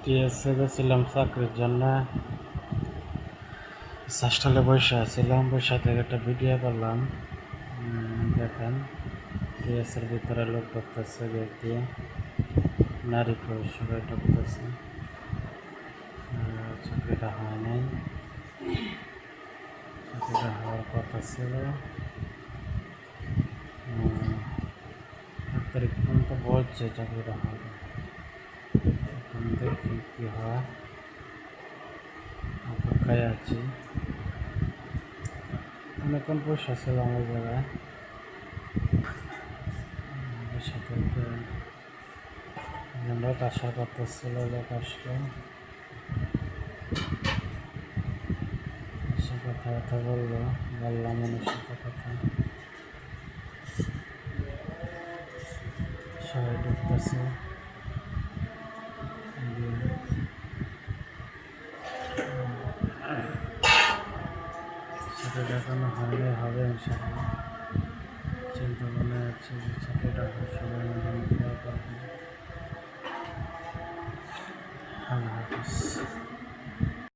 TSC গেছিলাম চাকরির জন্য। হাসপাতালে বসে আছিলাম, বসে থেকে একটা ভিডিও করলাম। দেখেন টিএসসির ভিতরে লোক ঢুকতেছে, গেট দিয়ে নারী পুরুষ সবাই ঢুকতেছে। চাকরিটা হয় নাই, চাকরিটা হওয়ার কথা ছিল। 1 তারিখ পর্যন্ত বলছে চাকরিটা হবে। এখন দেখি কি হয়, অপেক্ষায় আছি। অনেকক্ষণ বসে ছিলাম ওই জায়গায়, বসে থেকে লোক আসার কথা ছিল, লোক আসলো, এসে কথাবার্তা বললাম ওনার সাথে কথা। সবাই ঢুকতেছে, সেটা দেখানো হয়নি, হবে ইনশাআল্লাহ। চিন্তা মনে আছে যে চাকরিটা সময় মতো করবো। আল্লাহ হাফিজ।